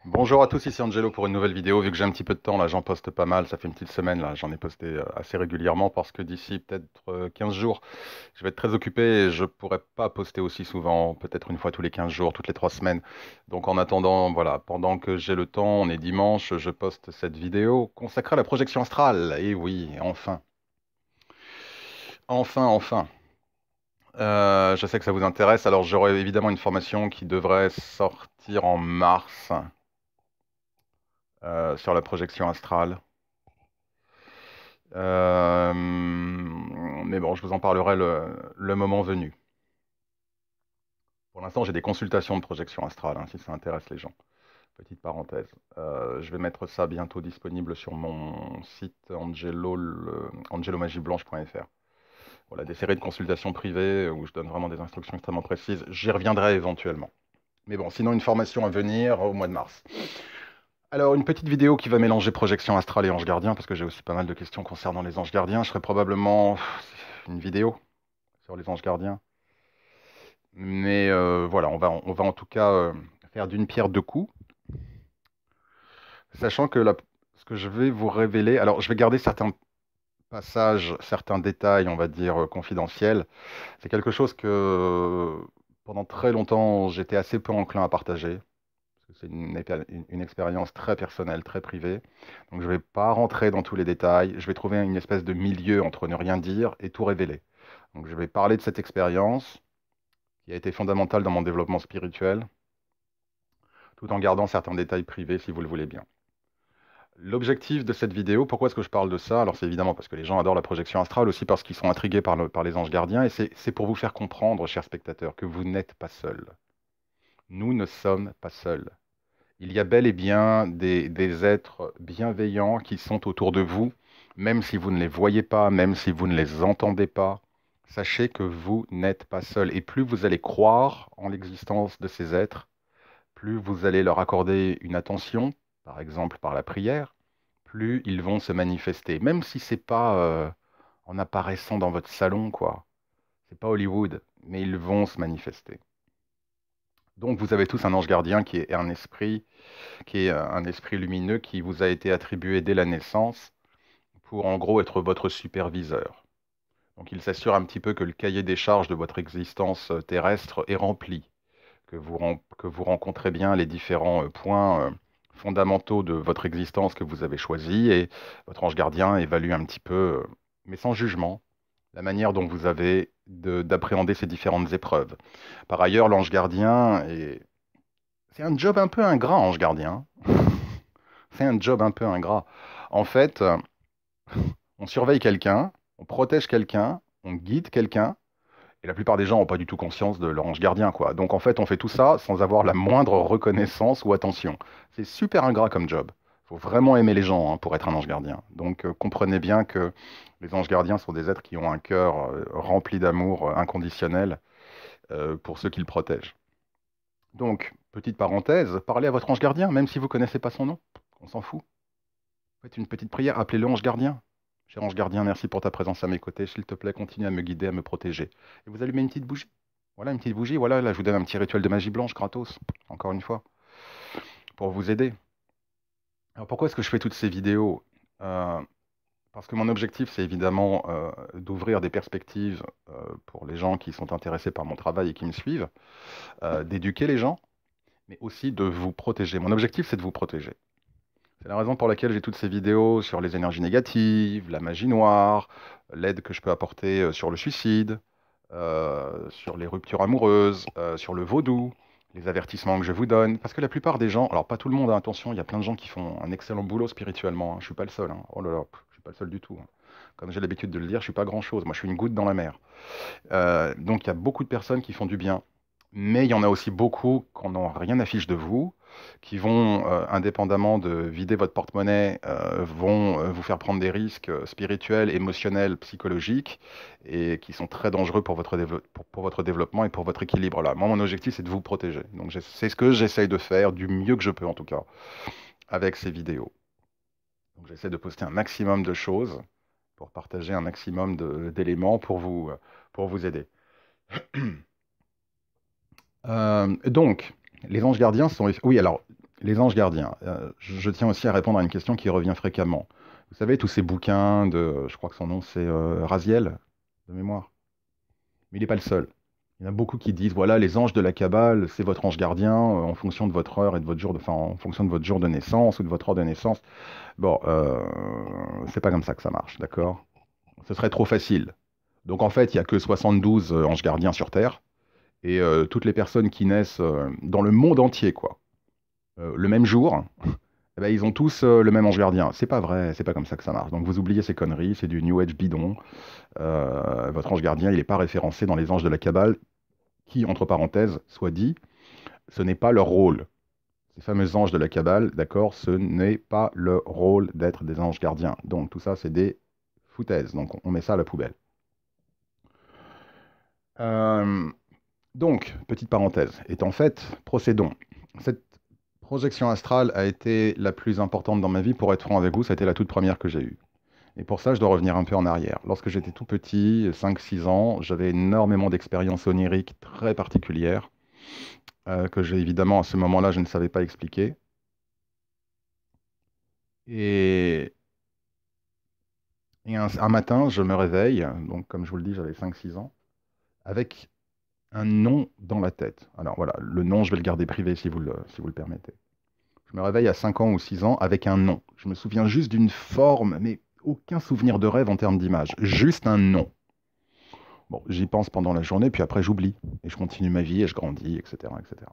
Bonjour à tous, ici Angelo pour une nouvelle vidéo. Vu que j'ai un petit peu de temps, là, j'en poste pas mal. Ça fait une petite semaine, là, j'en ai posté assez régulièrement parce que d'ici peut-être 15 jours, je vais être très occupé et je pourrai pas poster aussi souvent, peut-être une fois tous les 15 jours, toutes les 3 semaines. Donc en attendant, voilà, pendant que j'ai le temps, on est dimanche, je poste cette vidéo consacrée à la projection astrale. Et oui, enfin, enfin. Je sais que ça vous intéresse, alors j'aurai évidemment une formation qui devrait sortir en mars sur la projection astrale. Mais bon, je vous en parlerai le moment venu. Pour l'instant, j'ai des consultations de projection astrale, hein, si ça intéresse les gens. Petite parenthèse. Je vais mettre ça bientôt disponible sur mon site angelomagiblanche.fr. Voilà, des séries de consultations privées où je donne vraiment des instructions extrêmement précises. J'y reviendrai éventuellement. Mais bon, sinon une formation à venir au mois de mars. Alors, une petite vidéo qui va mélanger projection astrale et ange gardien, parce que j'ai aussi pas mal de questions concernant les anges gardiens. Je ferai probablement une vidéo sur les anges gardiens. Mais voilà, on va en tout cas faire d'une pierre deux coups, sachant que ce que je vais vous révéler, alors je vais garder certains passages, certains détails, on va dire, confidentiels. C'est quelque chose que pendant très longtemps, j'étais assez peu enclin à partager. Parce que c'est une expérience très personnelle, très privée. Donc je ne vais pas rentrer dans tous les détails. Je vais trouver une espèce de milieu entre ne rien dire et tout révéler. Donc je vais parler de cette expérience qui a été fondamentale dans mon développement spirituel, tout en gardant certains détails privés si vous le voulez bien. L'objectif de cette vidéo, pourquoi est-ce que je parle de ça? Alors c'est évidemment parce que les gens adorent la projection astrale, aussi parce qu'ils sont intrigués par les anges gardiens, et c'est pour vous faire comprendre, chers spectateurs, que vous n'êtes pas seuls. Nous ne sommes pas seuls. Il y a bel et bien des êtres bienveillants qui sont autour de vous, même si vous ne les voyez pas, même si vous ne les entendez pas. Sachez que vous n'êtes pas seuls. Et plus vous allez croire en l'existence de ces êtres, plus vous allez leur accorder une attention, par exemple par la prière, plus ils vont se manifester. Même si c'est pas en apparaissant dans votre salon, quoi. C'est pas Hollywood, mais ils vont se manifester. Donc vous avez tous un ange gardien qui est un esprit lumineux qui vous a été attribué dès la naissance pour en gros être votre superviseur. Donc il s'assure un petit peu que le cahier des charges de votre existence terrestre est rempli, que vous rencontrez bien les différents points fondamentaux de votre existence que vous avez choisi, et votre ange gardien évalue un petit peu, mais sans jugement, la manière dont vous avez d'appréhender ces différentes épreuves. Par ailleurs, l'ange gardien c'est un job un peu ingrat, ange gardien. C'est un job un peu ingrat. En fait, on surveille quelqu'un, on protège quelqu'un, on guide quelqu'un, et la plupart des gens n'ont pas du tout conscience de leur ange gardien, quoi. Donc en fait, on fait tout ça sans avoir la moindre reconnaissance ou attention. C'est super ingrat comme job. Il faut vraiment aimer les gens, hein, pour être un ange gardien. Donc comprenez bien que les anges gardiens sont des êtres qui ont un cœur rempli d'amour inconditionnel pour ceux qu'ils protègent. Donc, petite parenthèse, parlez à votre ange gardien, même si vous ne connaissez pas son nom. On s'en fout. Faites une petite prière, appelez-le ange gardien. Cher ange gardien, merci pour ta présence à mes côtés. S'il te plaît, continue à me guider, à me protéger. Et vous allumez une petite bougie. Voilà, une petite bougie. Voilà, là, je vous donne un petit rituel de magie blanche gratos, encore une fois, pour vous aider. Alors, pourquoi est-ce que je fais toutes ces vidéos? Euh, Parce que mon objectif, c'est évidemment d'ouvrir des perspectives pour les gens qui sont intéressés par mon travail et qui me suivent, d'éduquer les gens, mais aussi de vous protéger. Mon objectif, c'est de vous protéger. C'est la raison pour laquelle j'ai toutes ces vidéos sur les énergies négatives, la magie noire, l'aide que je peux apporter sur le suicide, sur les ruptures amoureuses, sur le vaudou, les avertissements que je vous donne. Parce que la plupart des gens, alors pas tout le monde, hein, attention, il y a plein de gens qui font un excellent boulot spirituellement, hein, je suis pas le seul, hein. Oh là là, je suis pas le seul du tout, hein. Comme j'ai l'habitude de le dire, je suis pas grand-chose. Moi, je suis une goutte dans la mer. Donc, il y a beaucoup de personnes qui font du bien. Mais il y en a aussi beaucoup qui n'ont rien à fiche de vous, qui vont, indépendamment de vider votre porte-monnaie, vont vous faire prendre des risques spirituels, émotionnels, psychologiques, et qui sont très dangereux pour pour votre développement et pour votre équilibre là. Moi, mon objectif, c'est de vous protéger. Donc, c'est ce que j'essaye de faire du mieux que je peux, en tout cas, avec ces vidéos. Donc, j'essaie de poster un maximum de choses pour partager un maximum d'éléments pour vous aider. Donc, les anges gardiens sont... Oui, alors, Les anges gardiens. Je tiens aussi à répondre à une question qui revient fréquemment. Vous savez, tous ces bouquins de, je crois que son nom c'est Raziel, de mémoire. Mais il n'est pas le seul. Il y en a beaucoup qui disent, voilà, les anges de la Kabbale, c'est votre ange gardien en fonction de votre heure et de votre jour enfin, en fonction de votre jour de naissance ou de votre heure de naissance. Bon, c'est pas comme ça que ça marche, d'accord? Ce serait trop facile. Donc en fait, il n'y a que 72 anges gardiens sur Terre et toutes les personnes qui naissent dans le monde entier, quoi, le même jour, eh ben, ils ont tous le même ange gardien. C'est pas vrai, c'est pas comme ça que ça marche. Donc vous oubliez ces conneries, c'est du New Age bidon. Votre ange gardien, il n'est pas référencé dans les anges de la Kabbale, qui, entre parenthèses, soit dit, ce n'est pas leur rôle. Ces fameux anges de la Kabbale, d'accord, ce n'est pas leur rôle d'être des anges gardiens. Donc tout ça, c'est des foutaises. Donc on met ça à la poubelle. Euh, donc, petite parenthèse. Et en fait, procédons. Cette projection astrale a été la plus importante dans ma vie. Pour être franc avec vous, ça a été la toute première que j'ai eue. Et pour ça, je dois revenir un peu en arrière. Lorsque j'étais tout petit, 5-6 ans, j'avais énormément d'expériences oniriques très particulières, que j'ai évidemment, à ce moment-là, je ne savais pas expliquer. Et, et un matin, je me réveille, donc comme je vous le dis, j'avais 5-6 ans, avec un nom dans la tête. Alors voilà, le nom, je vais le garder privé si vous le permettez. Je me réveille à 5 ans ou 6 ans avec un nom. Je me souviens juste d'une forme, mais aucun souvenir de rêve en termes d'image. Juste un nom. Bon, j'y pense pendant la journée, puis après j'oublie. Et je continue ma vie et je grandis, etc., etc.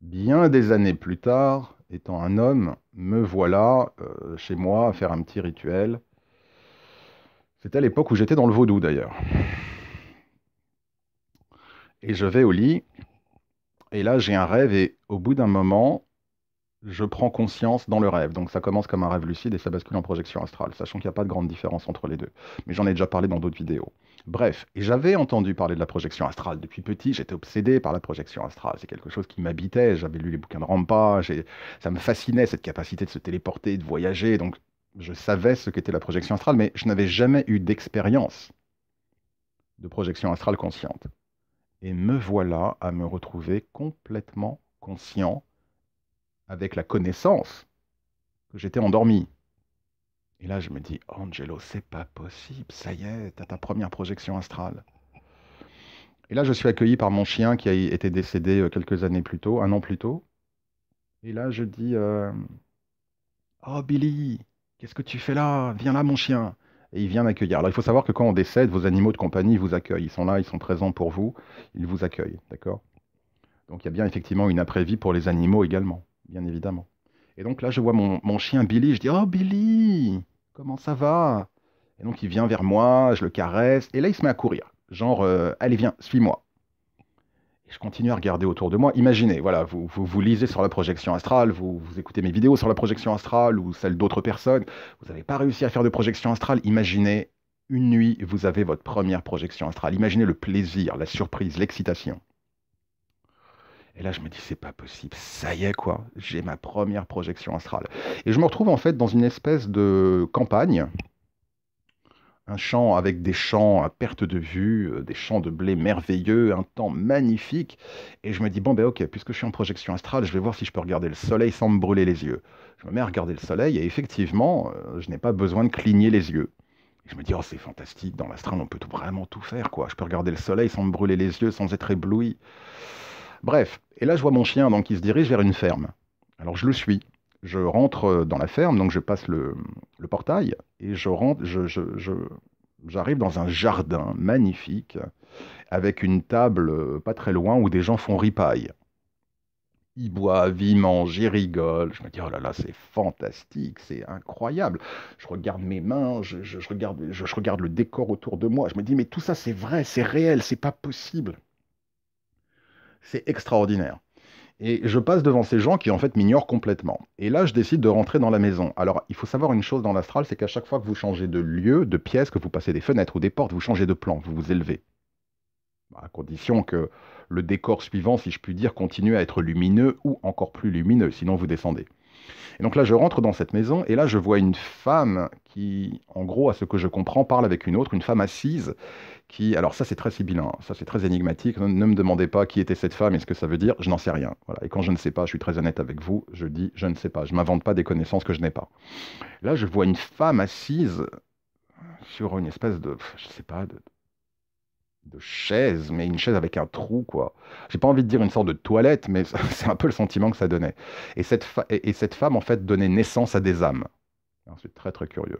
Bien des années plus tard, étant un homme, me voilà chez moi à faire un petit rituel. C'était à l'époque où j'étais dans le vaudou d'ailleurs. Et je vais au lit, et là j'ai un rêve, et au bout d'un moment, je prends conscience dans le rêve. Donc ça commence comme un rêve lucide et ça bascule en projection astrale, sachant qu'il n'y a pas de grande différence entre les deux. Mais j'en ai déjà parlé dans d'autres vidéos. Bref, et j'avais entendu parler de la projection astrale depuis petit, j'étais obsédé par la projection astrale. C'est quelque chose qui m'habitait, j'avais lu les bouquins de Rampa, ça me fascinait cette capacité de se téléporter, de voyager. Donc je savais ce qu'était la projection astrale, mais je n'avais jamais eu d'expérience de projection astrale consciente. Et me voilà à me retrouver complètement conscient avec la connaissance que j'étais endormi. Et là, je me dis, Angelo, c'est pas possible, ça y est, t'as ta première projection astrale. Et là, je suis accueilli par mon chien qui a été décédé quelques années plus tôt, un an plus tôt. Et là, je dis, oh Billy, qu'est-ce que tu fais là? Viens là, mon chien. Et il vient m'accueillir. Alors, il faut savoir que quand on décède, vos animaux de compagnie vous accueillent. Ils sont là, ils sont présents pour vous, ils vous accueillent, d'accord? Donc, il y a bien effectivement une après-vie pour les animaux également, bien évidemment. Et donc là, je vois mon chien Billy, je dis, oh Billy, comment ça va? Et donc il vient vers moi, je le caresse, et là il se met à courir. Genre, allez viens, suis-moi. Et je continue à regarder autour de moi. Imaginez, voilà, vous lisez sur la projection astrale, vous écoutez mes vidéos sur la projection astrale ou celles d'autres personnes, vous n'avez pas réussi à faire de projection astrale. Imaginez, une nuit, vous avez votre première projection astrale. Imaginez le plaisir, la surprise, l'excitation. Et là, je me dis, c'est pas possible, ça y est, quoi, j'ai ma première projection astrale. Et je me retrouve en fait dans une espèce de campagne, un champ avec des champs à perte de vue, des champs de blé merveilleux, un temps magnifique. Et je me dis, bon, ben ok, puisque je suis en projection astrale, je vais voir si je peux regarder le soleil sans me brûler les yeux. Je me mets à regarder le soleil et effectivement, je n'ai pas besoin de cligner les yeux. Et je me dis, oh, c'est fantastique, dans l'astral, on peut vraiment tout faire, quoi. Je peux regarder le soleil sans me brûler les yeux, sans être ébloui. Bref, et là je vois mon chien donc qui se dirige vers une ferme. Alors je le suis. Je rentre dans la ferme, donc je passe le portail et je rentre, j'arrive dans un jardin magnifique avec une table pas très loin où des gens font ripaille. Ils boivent, ils mangent, ils rigolent. Je me dis, oh là là, c'est fantastique, c'est incroyable. Je regarde mes mains, je regarde le décor autour de moi. Je me dis, mais tout ça, c'est vrai, c'est réel, c'est pas possible. C'est extraordinaire. Et je passe devant ces gens qui en fait m'ignorent complètement. Et là, je décide de rentrer dans la maison. Alors, il faut savoir une chose dans l'astral, c'est qu'à chaque fois que vous changez de lieu, de pièce, que vous passez des fenêtres ou des portes, vous changez de plan, vous vous élevez. À condition que le décor suivant, si je puis dire, continue à être lumineux ou encore plus lumineux, sinon vous descendez. Et donc là, je rentre dans cette maison et là, je vois une femme qui, en gros, à ce que je comprends, parle avec une femme assise qui, alors ça c'est très sibyllin, ça c'est très énigmatique, ne me demandez pas qui était cette femme et ce que ça veut dire, je n'en sais rien. Voilà. Et quand je ne sais pas, je suis très honnête avec vous, je dis je ne sais pas, je m'invente pas des connaissances que je n'ai pas. Là, je vois une femme assise sur une espèce de, je sais pas, de chaise, mais une chaise avec un trou, quoi. J'ai pas envie de dire une sorte de toilette, mais c'est un peu le sentiment que ça donnait. Et cette femme, en fait, donnait naissance à des âmes. Alors, c'est très, très curieux.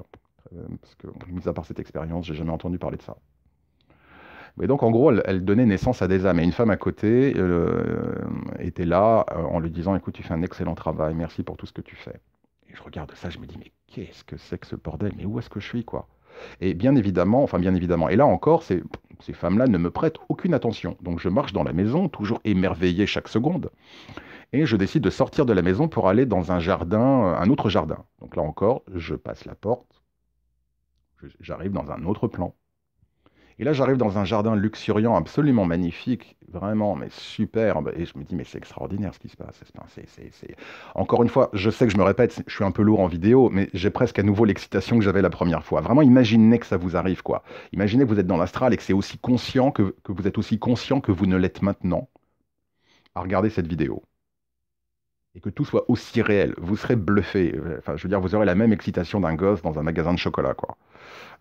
Parce que, mis à part cette expérience, j'ai jamais entendu parler de ça. Et donc, en gros, elle donnait naissance à des âmes. Et une femme à côté était là en lui disant, écoute, tu fais un excellent travail, merci pour tout ce que tu fais. Et je regarde ça, je me dis, mais qu'est-ce que c'est que ce bordel? Mais où est-ce que je suis, quoi? Et bien évidemment, enfin bien évidemment, et là encore, ces femmes-là ne me prêtent aucune attention. Donc je marche dans la maison, toujours émerveillé chaque seconde, et je décide de sortir de la maison pour aller dans un jardin, un autre jardin. Donc là encore, je passe la porte, j'arrive dans un autre plan. Et là, j'arrive dans un jardin luxuriant, absolument magnifique, vraiment, mais superbe. Et je me dis, mais c'est extraordinaire ce qui se passe. Encore une fois, je sais que je me répète, je suis un peu lourd en vidéo, mais j'ai presque à nouveau l'excitation que j'avais la première fois. Vraiment, imaginez que ça vous arrive, quoi. Imaginez que vous êtes dans l'astral et que c'est aussi conscient que vous êtes aussi conscient que vous ne l'êtes maintenant à regarder cette vidéo. Et que tout soit aussi réel. Vous serez bluffé. Enfin, je veux dire, vous aurez la même excitation d'un gosse dans un magasin de chocolat, quoi.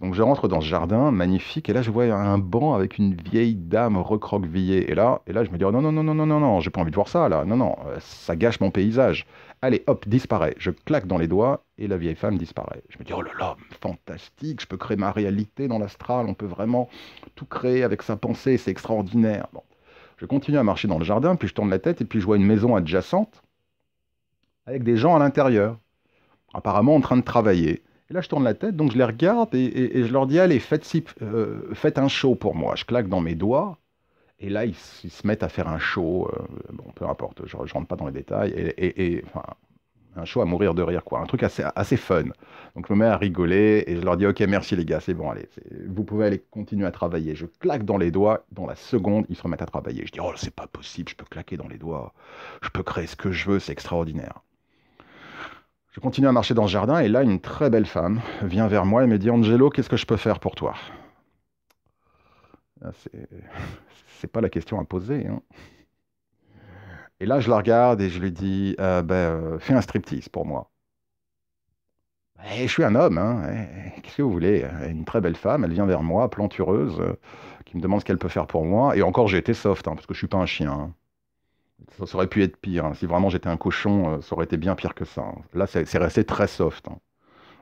Donc je rentre dans ce jardin magnifique et là je vois un banc avec une vieille dame recroquevillée et là je me dis oh non non non non non non non j'ai pas envie de voir ça là non non ça gâche mon paysage. Allez hop disparaît. Je claque dans les doigts et la vieille femme disparaît. Je me dis oh là là fantastique je peux créer ma réalité dans l'astral on peut vraiment tout créer avec sa pensée c'est extraordinaire. Bon je continue à marcher dans le jardin puis je tourne la tête et puis je vois une maison adjacente avec des gens à l'intérieur apparemment en train de travailler. Et là, je tourne la tête, donc je les regarde et je leur dis, allez, faites un show pour moi. Je claque dans mes doigts, et là, ils se mettent à faire un show. Bon, peu importe, je rentre pas dans les détails. Enfin, un show à mourir de rire, quoi. Un truc assez fun. Donc, je me mets à rigoler, et je leur dis, ok, merci les gars, c'est bon, allez, vous pouvez aller continuer à travailler. Je claque dans les doigts, dans la seconde, ils se remettent à travailler. Je dis, oh, c'est pas possible, je peux claquer dans les doigts, je peux créer ce que je veux, c'est extraordinaire. Je continue à marcher dans ce jardin et là, une très belle femme vient vers moi et me dit Angelo, qu'est-ce que je peux faire pour toi? Ah, c'est pas la question à poser, hein. Et là, je la regarde et je lui dis fais un striptease pour moi. Et je suis un homme, hein. Qu'est-ce que vous voulez? Une très belle femme, elle vient vers moi, plantureuse, qui me demande ce qu'elle peut faire pour moi. Et encore, j'ai été soft, hein, parce que je suis pas un chien, hein. Ça aurait pu être pire, hein. Si vraiment j'étais un cochon, ça aurait été bien pire que ça, hein. Là, c'est resté très soft, hein.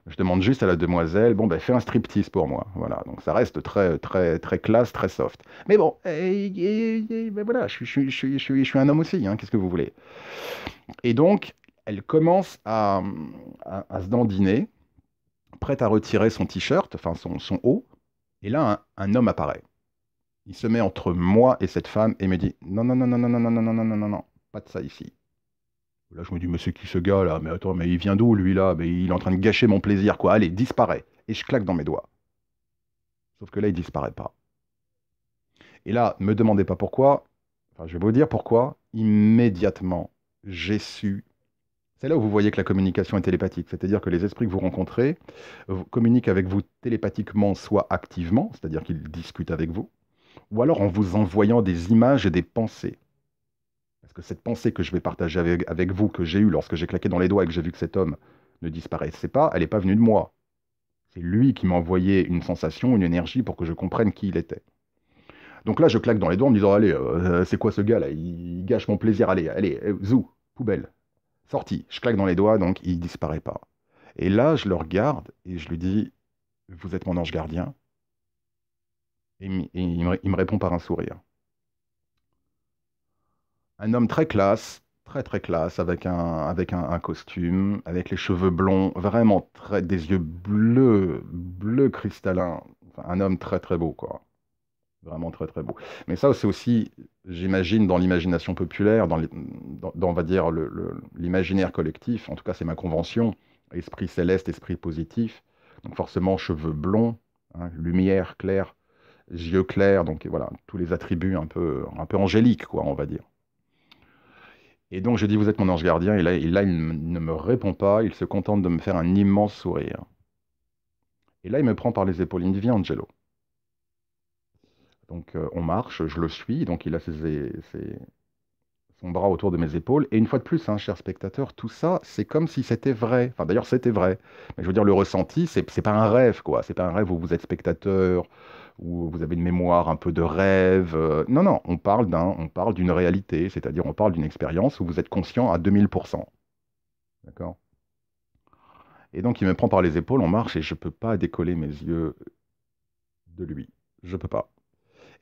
Je demande juste à la demoiselle, bon, ben, fais un striptease pour moi. Voilà, donc ça reste très, très, très classe, très soft. Mais bon, ben voilà, je suis un homme aussi, hein, qu'est-ce que vous voulez? Et donc, elle commence à se dandiner, prête à retirer son t-shirt, enfin son haut, et là, un homme apparaît. Il se met entre moi et cette femme et me dit, non, non, non, non, non, non, non, non, non, non, non, non, non, pas de ça ici. Là, je me dis, mais c'est qui ce gars là? Mais attends, mais il vient d'où lui là? Mais il est en train de gâcher mon plaisir, quoi. Allez, disparaît. Et je claque dans mes doigts. Sauf que là, il disparaît pas. Et là, me demandez pas pourquoi. Enfin, je vais vous dire pourquoi. Immédiatement, j'ai su. C'est là où vous voyez que la communication est télépathique. C'est-à-dire que les esprits que vous rencontrez communiquent avec vous télépathiquement, soit activement, c'est-à-dire qu'ils discutent avec vous, ou alors en vous envoyant des images et des pensées. Parce que cette pensée que je vais partager avec vous, que j'ai eue lorsque j'ai claqué dans les doigts et que j'ai vu que cet homme ne disparaissait pas, elle n'est pas venue de moi. C'est lui qui m'a envoyé une sensation, une énergie pour que je comprenne qui il était. Donc là, je claque dans les doigts en me disant, allez, c'est quoi ce gars là? Il gâche mon plaisir, allez, allez, zou, poubelle, sorti. Je claque dans les doigts, donc il disparaît pas. Et là, je le regarde et je lui dis, vous êtes mon ange gardien. Et il me répond par un sourire. Un homme très classe, très très classe, avec un costume, avec les cheveux blonds, vraiment très, des yeux bleus, bleu cristallin. Enfin, un homme très très beau, quoi. Vraiment très très beau. Mais ça, c'est aussi, j'imagine, dans l'imagination populaire, on va dire, l'imaginaire collectif, en tout cas c'est ma convention, esprit céleste, esprit positif, donc forcément cheveux blonds, hein, lumière claire, yeux clairs, donc voilà, tous les attributs un peu angéliques, quoi, on va dire. Et donc je dis, vous êtes mon ange gardien, et là, ne me répond pas, il se contente de me faire un immense sourire. Et là, il me prend par les épaules, il me dit, viens Angelo. Donc on marche, je le suis, donc il a son bras autour de mes épaules. Et une fois de plus, hein, cher spectateur, tout ça, c'est comme si c'était vrai. Enfin, d'ailleurs, c'était vrai. Mais je veux dire, le ressenti, c'est pas un rêve, quoi. C'est pas un rêve où vous êtes spectateur, où vous avez une mémoire un peu de rêve. Non, non, on parle d'une réalité, c'est-à-dire on parle d'une expérience où vous êtes conscient à 2000%. D'accord? Et donc, il me prend par les épaules, on marche et je peux pas décoller mes yeux de lui. Je peux pas.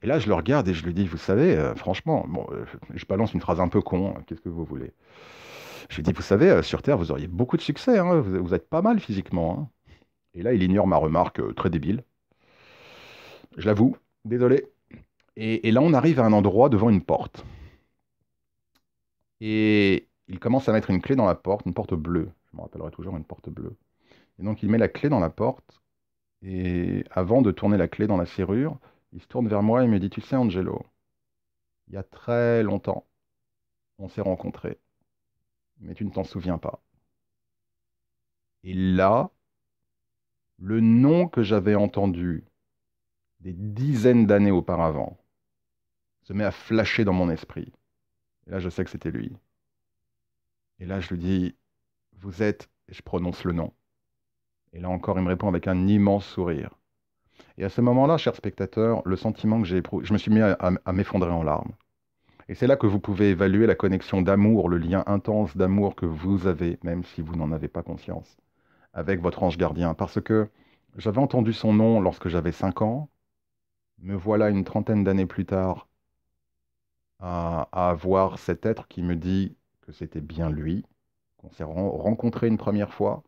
Et là, je le regarde et je lui dis, vous savez, franchement, bon, je balance une phrase un peu con, hein, qu'est-ce que vous voulez? Je lui dis, vous savez, sur Terre, vous auriez beaucoup de succès, hein, vous êtes pas mal physiquement, hein. Et là, il ignore ma remarque très débile. Je l'avoue, désolé. Et là, on arrive à un endroit devant une porte. Et il commence à mettre une clé dans la porte, une porte bleue. Je me rappellerai toujours une porte bleue. Et donc, il met la clé dans la porte. Et avant de tourner la clé dans la serrure, il se tourne vers moi et me dit, tu sais, Angelo, il y a très longtemps, on s'est rencontrés, mais tu ne t'en souviens pas. Et là, le nom que j'avais entendu des dizaines d'années auparavant se met à flasher dans mon esprit. Et là, je sais que c'était lui. Et là, je lui dis, vous êtes, et je prononce le nom. Et là encore, il me répond avec un immense sourire. Et à ce moment-là, cher spectateur, le sentiment que j'ai éprouvé, je me suis mis à m'effondrer en larmes. Et c'est là que vous pouvez évaluer la connexion d'amour, le lien intense d'amour que vous avez, même si vous n'en avez pas conscience, avec votre ange gardien. Parce que j'avais entendu son nom lorsque j'avais 5 ans. Me voilà une trentaine d'années plus tard à avoir cet être qui me dit que c'était bien lui, qu'on s'est rencontré une première fois.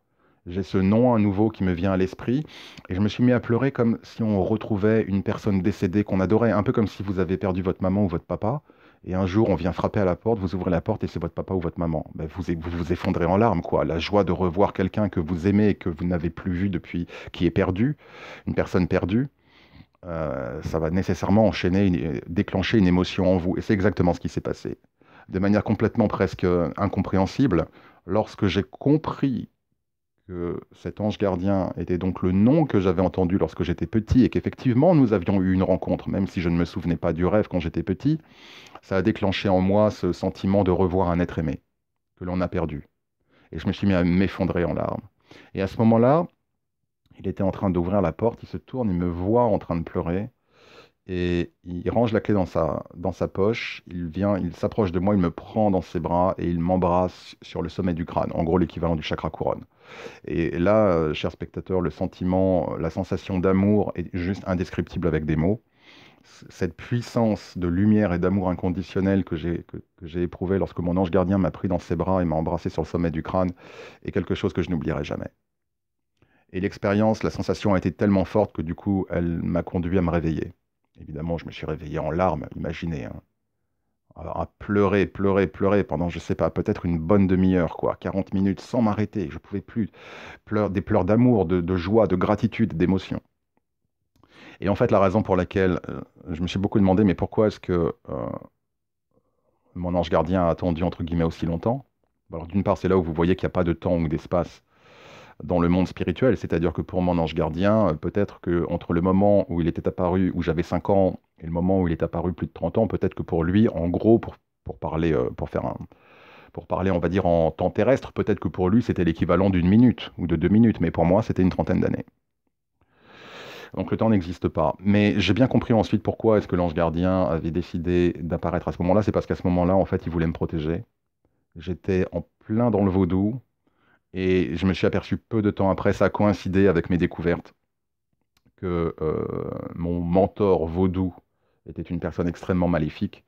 J'ai ce nom à nouveau qui me vient à l'esprit et je me suis mis à pleurer comme si on retrouvait une personne décédée qu'on adorait, un peu comme si vous avez perdu votre maman ou votre papa et un jour on vient frapper à la porte, vous ouvrez la porte et c'est votre papa ou votre maman. Ben, vous effondrez en larmes, quoi. La joie de revoir quelqu'un que vous aimez et que vous n'avez plus vu depuis, qui est perdu, une personne perdue. Ça va nécessairement déclencher une émotion en vous. Et c'est exactement ce qui s'est passé. De manière complètement presque incompréhensible, lorsque j'ai compris que cet ange gardien était donc le nom que j'avais entendu lorsque j'étais petit et qu'effectivement nous avions eu une rencontre, même si je ne me souvenais pas du rêve quand j'étais petit, ça a déclenché en moi ce sentiment de revoir un être aimé que l'on a perdu. Et je me suis mis à m'effondrer en larmes. Et à ce moment-là, il était en train d'ouvrir la porte, il se tourne, il me voit en train de pleurer. Et il range la clé dans sa poche, il vient, il s'approche de moi, il me prend dans ses bras et il m'embrasse sur le sommet du crâne, en gros l'équivalent du chakra couronne. Et là, cher spectateur, le sentiment, la sensation d'amour est juste indescriptible avec des mots. Cette puissance de lumière et d'amour inconditionnel que j'ai éprouvé lorsque mon ange gardien m'a pris dans ses bras et m'a embrassé sur le sommet du crâne est quelque chose que je n'oublierai jamais. Et l'expérience, la sensation a été tellement forte que du coup, elle m'a conduit à me réveiller. Évidemment, je me suis réveillé en larmes, imaginez, hein. À pleurer, pleurer, pleurer pendant, je sais pas, peut-être une bonne demi-heure, quoi, 40 minutes sans m'arrêter. Je pouvais plus. Des pleurs d'amour, de joie, de gratitude, d'émotion. Et en fait, la raison pour laquelle je me suis beaucoup demandé, mais pourquoi est-ce que mon ange gardien a attendu, entre guillemets, aussi longtemps? Alors, d'une part, c'est là où vous voyez qu'il n'y a pas de temps ou d'espace dans le monde spirituel, c'est-à-dire que pour mon ange gardien, peut-être que entre le moment où il était apparu, où j'avais 5 ans, et le moment où il est apparu plus de 30 ans, peut-être que pour lui, en gros, pour parler, pour parler, on va dire, en temps terrestre, peut-être que pour lui, c'était l'équivalent d'une minute ou de 2 minutes, mais pour moi, c'était une trentaine d'années. Donc le temps n'existe pas. Mais j'ai bien compris ensuite pourquoi est-ce que l'ange gardien avait décidé d'apparaître à ce moment-là. C'est parce qu'à ce moment-là, en fait, il voulait me protéger. J'étais en plein dans le vaudou. Et je me suis aperçu peu de temps après, ça a coïncidé avec mes découvertes, que mon mentor vaudou était une personne extrêmement maléfique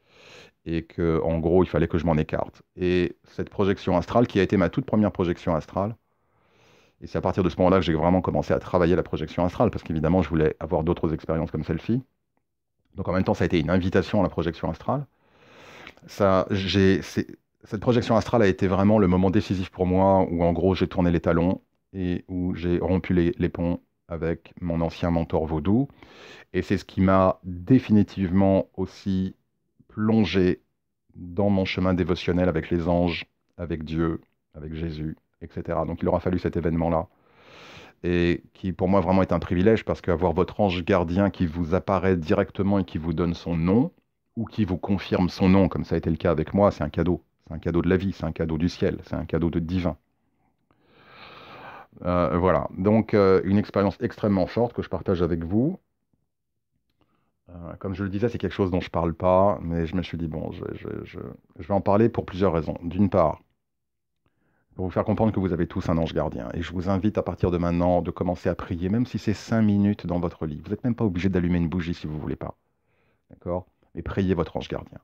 et que, en gros, il fallait que je m'en écarte. Et cette projection astrale, qui a été ma toute première projection astrale, et c'est à partir de ce moment-là que j'ai vraiment commencé à travailler la projection astrale, parce qu'évidemment, je voulais avoir d'autres expériences comme celle-ci. Donc en même temps, ça a été une invitation à la projection astrale. Ça, cette projection astrale a été vraiment le moment décisif pour moi où en gros j'ai tourné les talons et où j'ai rompu les ponts avec mon ancien mentor vaudou. Et c'est ce qui m'a définitivement aussi plongé dans mon chemin dévotionnel avec les anges, avec Dieu, avec Jésus, etc. Donc il aura fallu cet événement-là. Et qui pour moi vraiment est un privilège parce qu'avoir votre ange gardien qui vous apparaît directement et qui vous donne son nom, ou qui vous confirme son nom, comme ça a été le cas avec moi, c'est un cadeau. C'est un cadeau de la vie, c'est un cadeau du ciel, c'est un cadeau de divin. Voilà, donc une expérience extrêmement forte que je partage avec vous. Comme je le disais, c'est quelque chose dont je ne parle pas, mais je me suis dit, bon, je vais en parler pour plusieurs raisons. D'une part, pour vous faire comprendre que vous avez tous un ange gardien. Et je vous invite à partir de maintenant de commencer à prier, même si c'est 5 minutes dans votre lit. Vous n'êtes même pas obligé d'allumer une bougie si vous ne voulez pas. D'accord? Mais priez votre ange gardien.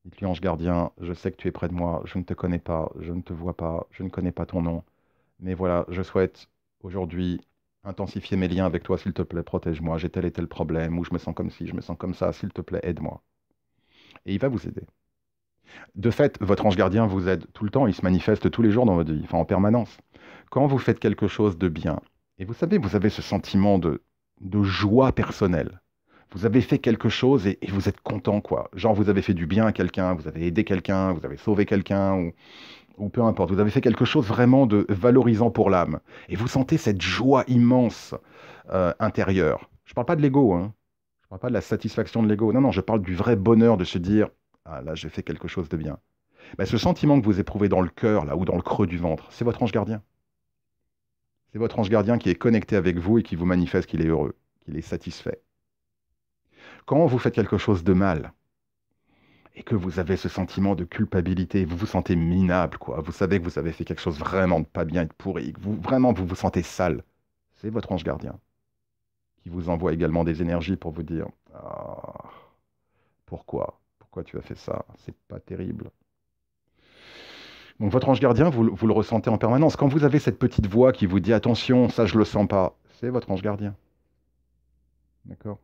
Dites-lui, ange gardien, je sais que tu es près de moi, je ne te connais pas, je ne te vois pas, je ne connais pas ton nom. Mais voilà, je souhaite aujourd'hui intensifier mes liens avec toi, s'il te plaît, protège-moi. J'ai tel et tel problème, ou je me sens comme ci, je me sens comme ça, s'il te plaît, aide-moi. Et il va vous aider. De fait, votre ange gardien vous aide tout le temps, il se manifeste tous les jours dans votre vie, enfin en permanence. Quand vous faites quelque chose de bien, et vous savez, vous avez ce sentiment de joie personnelle. Vous avez fait quelque chose et vous êtes content, quoi. Genre, vous avez fait du bien à quelqu'un, vous avez aidé quelqu'un, vous avez sauvé quelqu'un, ou peu importe. Vous avez fait quelque chose vraiment de valorisant pour l'âme. Et vous sentez cette joie immense intérieure. Je ne parle pas de l'ego, hein. Je ne parle pas de la satisfaction de l'ego. Non, non, je parle du vrai bonheur de se dire, ah là, j'ai fait quelque chose de bien. Ben, ce sentiment que vous éprouvez dans le cœur, là, ou dans le creux du ventre, c'est votre ange gardien. C'est votre ange gardien qui est connecté avec vous et qui vous manifeste qu'il est heureux, qu'il est satisfait. Quand vous faites quelque chose de mal, et que vous avez ce sentiment de culpabilité, vous vous sentez minable, quoi. Vous savez que vous avez fait quelque chose vraiment de pas bien et de pourri, que vous vous sentez sale. C'est votre ange gardien qui vous envoie également des énergies pour vous dire ah, pourquoi? Pourquoi tu as fait ça? C'est pas terrible. Donc votre ange gardien, vous le ressentez en permanence. Quand vous avez cette petite voix qui vous dit attention, ça je le sens pas, c'est votre ange gardien. D'accord?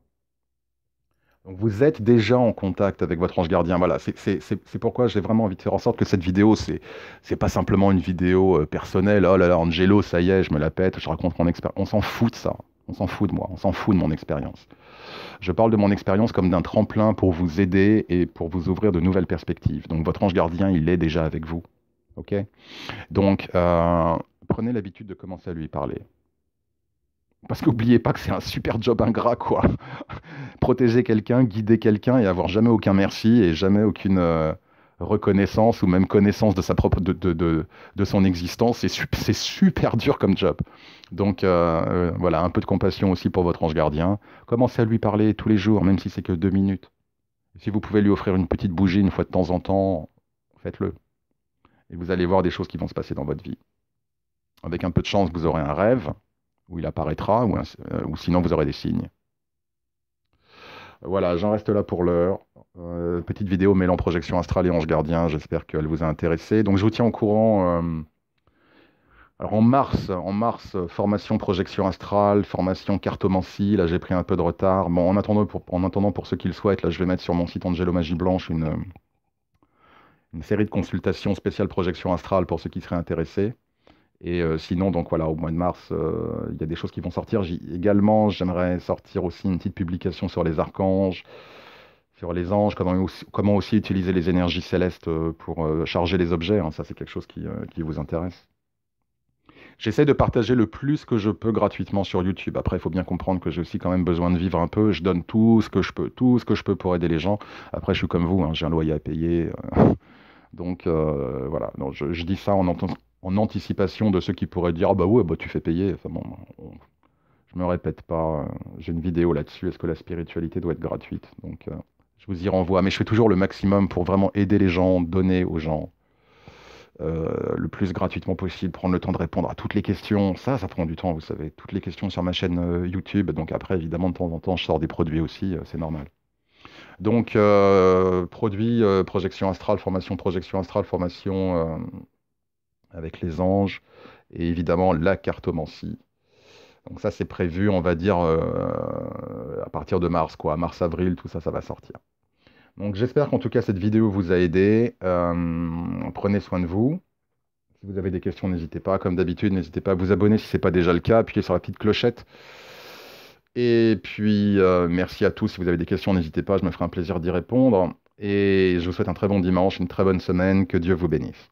Donc vous êtes déjà en contact avec votre ange gardien. Voilà, c'est pourquoi j'ai vraiment envie de faire en sorte que cette vidéo, c'est pas simplement une vidéo personnelle. Oh là là, Angelo, ça y est, je me la pète, je raconte mon expérience. On s'en fout de ça. On s'en fout de moi. On s'en fout de mon expérience. Je parle de mon expérience comme d'un tremplin pour vous aider et pour vous ouvrir de nouvelles perspectives. Donc votre ange gardien, il est déjà avec vous. Ok? Donc prenez l'habitude de commencer à lui parler. Parce qu'oubliez pas que c'est un super job ingrat, quoi. Protéger quelqu'un, guider quelqu'un et avoir jamais aucun merci et jamais aucune reconnaissance ou même connaissance de sa propre de son existence, c'est super dur comme job. Donc voilà, un peu de compassion aussi pour votre ange gardien. Commencez à lui parler tous les jours, même si c'est que 2 minutes. Si vous pouvez lui offrir une petite bougie une fois de temps en temps, faites-le. Et vous allez voir des choses qui vont se passer dans votre vie. Avec un peu de chance, vous aurez un rêve où il apparaîtra, ou sinon vous aurez des signes. Voilà, j'en reste là pour l'heure. Petite vidéo mêlant projection astrale et ange gardien, j'espère qu'elle vous a intéressé. Donc je vous tiens au courant. Alors en mars, formation projection astrale, formation cartomancie. Là j'ai pris un peu de retard. Bon, en attendant pour ceux qui le souhaitent, là je vais mettre sur mon site Angelo Magie Blanche une série de consultations spéciales projection astrale pour ceux qui seraient intéressés. Et sinon, donc voilà, au mois de mars, il y a des choses qui vont sortir. Également, j'aimerais sortir aussi une petite publication sur les archanges, sur les anges, comment aussi utiliser les énergies célestes pour charger les objets. Hein. Ça, c'est quelque chose qui vous intéresse. J'essaie de partager le plus que je peux gratuitement sur YouTube. Après, il faut bien comprendre que j'ai aussi quand même besoin de vivre un peu. Je donne tout ce que je peux, tout ce que je peux pour aider les gens. Après, je suis comme vous, hein, j'ai un loyer à payer. Donc voilà, donc, je dis ça en anticipation de ceux qui pourraient dire ah bah ouais, bah tu fais payer. Enfin bon, je me répète pas. J'ai une vidéo là-dessus. Est-ce que la spiritualité doit être gratuite? Donc je vous y renvoie. Mais je fais toujours le maximum pour vraiment aider les gens, donner aux gens le plus gratuitement possible, prendre le temps de répondre à toutes les questions. Ça prend du temps, vous savez. Toutes les questions sur ma chaîne YouTube. Donc après, évidemment, de temps en temps, je sors des produits aussi. C'est normal. Donc, produit projection astrale, formation avec les anges, et évidemment la cartomancie. Donc ça, c'est prévu, on va dire, à partir de mars, quoi. Mars-avril, tout ça, ça va sortir. Donc j'espère qu'en tout cas, cette vidéo vous a aidé. Prenez soin de vous. Si vous avez des questions, n'hésitez pas. Comme d'habitude, n'hésitez pas à vous abonner si ce n'est pas déjà le cas. Appuyez sur la petite clochette. Et puis, merci à tous. Si vous avez des questions, n'hésitez pas, je me ferai un plaisir d'y répondre. et je vous souhaite un très bon dimanche, une très bonne semaine. Que Dieu vous bénisse.